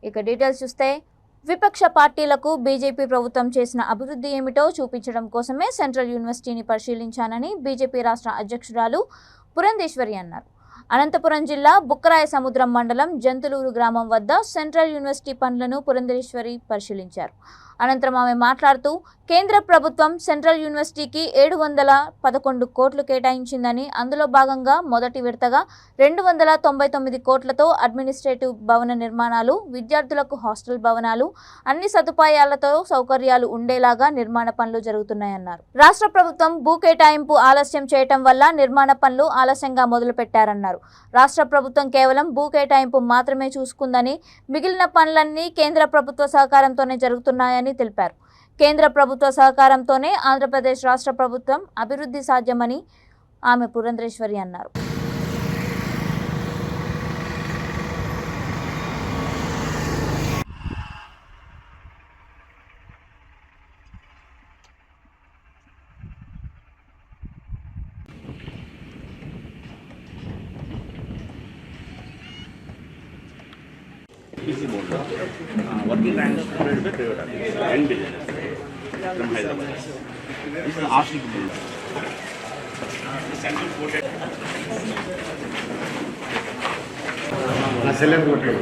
ఇక డీటెయిల్స్ చూస్తే విపక్ష పార్టీలకు బీజేపీ ప్రభుత్వం చేసిన అభివృద్ధి ఏమిటో చూపించడం కోసమే సెంట్రల్ యూనివర్సిటీని పరిశీలించానని బీజేపీ రాష్ట్ర అధ్యక్షురాలు పురంధేశ్వరి అన్నారు. అనంతపురం జిల్లా బుక్కరాయ సముద్రం మండలం జంతులూరు గ్రామం వద్ద సెంట్రల్ యూనివర్సిటీ పనులను పురంధేశ్వరి పరిశీలించారు. అనంతరం ఆమె మాట్లాడుతూ కేంద్ర ప్రభుత్వం సెంట్రల్ యూనివర్సిటీకి 711 కోట్లు కేటాయించిందని, అందులో భాగంగా మొదటి విడతగా 299 కోట్లతో అడ్మినిస్ట్రేటివ్ భవన నిర్మాణాలు, విద్యార్థులకు హాస్టల్ భవనాలు, అన్ని సదుపాయాలతో సౌకర్యాలు ఉండేలాగా నిర్మాణ పనులు జరుగుతున్నాయన్నారు. రాష్ట్ర ప్రభుత్వం భూ కేటాయింపు ఆలస్యం చేయటం వల్ల నిర్మాణ పనులు ఆలస్యంగా మొదలుపెట్టారన్నారు. రాష్ట్ర ప్రభుత్వం కేవలం భూ కేటాయింపు మాత్రమే చూసుకుందని, మిగిలిన పనులన్నీ కేంద్ర ప్రభుత్వ సహకారంతోనే జరుగుతున్నాయని తెలిపారు. కేంద్ర ప్రభుత్వ సహకారంతోనే ఆంధ్రప్రదేశ్ రాష్ట్ర ప్రభుత్వం అభివృద్ధి సాధ్యమని ఆమె పురంధేశ్వరి అన్నారు. working rank is provided by private and business from Hyderabad. This is asking building. Central quoted. Na select quoted.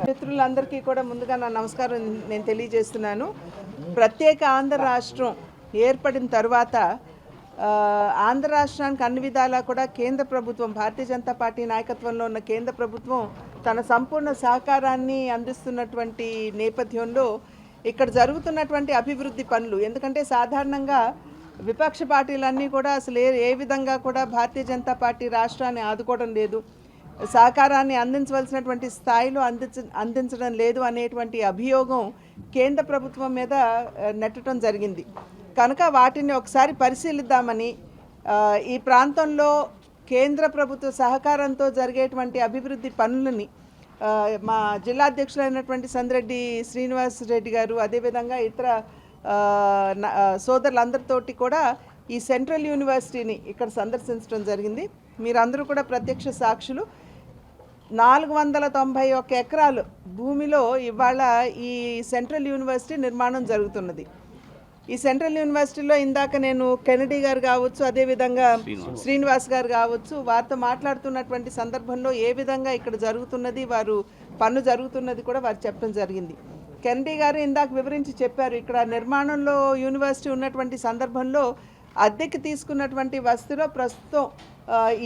మిత్రులందరికీ కూడా ముందుగా నా నమస్కారం నేను తెలియజేస్తున్నాను. ప్రత్యేక ఆంధ్ర రాష్ట్రం ఏర్పడిన తర్వాత ఆంధ్ర రాష్ట్రానికి అన్ని విధాలా కూడా కేంద్ర ప్రభుత్వం, భారతీయ జనతా పార్టీ నాయకత్వంలో ఉన్న కేంద్ర ప్రభుత్వం తన సంపూర్ణ సహకారాన్ని అందిస్తున్నటువంటి నేపథ్యంలో ఇక్కడ జరుగుతున్నటువంటి అభివృద్ధి పనులు, ఎందుకంటే సాధారణంగా విపక్ష పార్టీలన్నీ కూడా అసలు ఏ విధంగా కూడా భారతీయ జనతా పార్టీ రాష్ట్రాన్ని ఆదుకోవడం లేదు, సహకారాన్ని అందించవలసినటువంటి స్థాయిలో అందించడం లేదు అనేటువంటి అభియోగం కేంద్ర ప్రభుత్వం మీద నెట్టడం జరిగింది. కనుక వాటిని ఒకసారి పరిశీలిద్దామని ఈ ప్రాంతంలో కేంద్ర ప్రభుత్వ సహకారంతో జరిగేటువంటి అభివృద్ధి పనులని మా జిల్లా అధ్యక్షులైనటువంటి సందిరెడ్డి శ్రీనివాస్ రెడ్డి గారు, అదేవిధంగా ఇతర సోదరులందరితోటి కూడా ఈ సెంట్రల్ యూనివర్సిటీని ఇక్కడ సందర్శించడం జరిగింది. మీరందరూ కూడా ప్రత్యక్ష సాక్షులు. 491 ఎకరాలు భూమిలో ఇవాళ ఈ సెంట్రల్ యూనివర్సిటీ నిర్మాణం జరుగుతున్నది. ఈ సెంట్రల్ యూనివర్సిటీలో ఇందాక నేను కెనడీ గారు కావచ్చు, అదేవిధంగా శ్రీనివాస్ గారు కావచ్చు, వారితో మాట్లాడుతున్నటువంటి సందర్భంలో ఏ విధంగా ఇక్కడ జరుగుతున్నది, వారు పన్ను జరుగుతున్నది కూడా వారు చెప్పడం జరిగింది. కెనడీ గారు ఇందాక వివరించి చెప్పారు. ఇక్కడ నిర్మాణంలో యూనివర్సిటీ ఉన్నటువంటి సందర్భంలో అద్దెకి తీసుకున్నటువంటి వసతిలో ప్రస్తుతం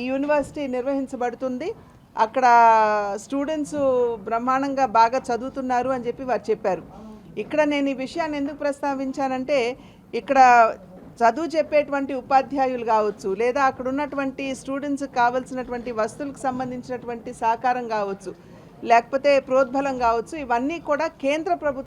ఈ యూనివర్సిటీ నిర్వహించబడుతుంది. అక్కడ స్టూడెంట్స్ బ్రహ్మాండంగా బాగా చదువుతున్నారు అని చెప్పి వారు చెప్పారు. ఇక్కడ నేను ఈ విషయాన్ని ఎందుకు ప్రస్తావించానంటే, ఇక్కడ చదువు చెప్పేటువంటి ఉపాధ్యాయులు కావచ్చు, లేదా అక్కడ ఉన్నటువంటి స్టూడెంట్స్కి కావాల్సినటువంటి వస్తువులకు సంబంధించినటువంటి సహకారం కావచ్చు, లేకపోతే ప్రోద్బలం కావచ్చు, ఇవన్నీ కూడా కేంద్ర ప్రభుత్వం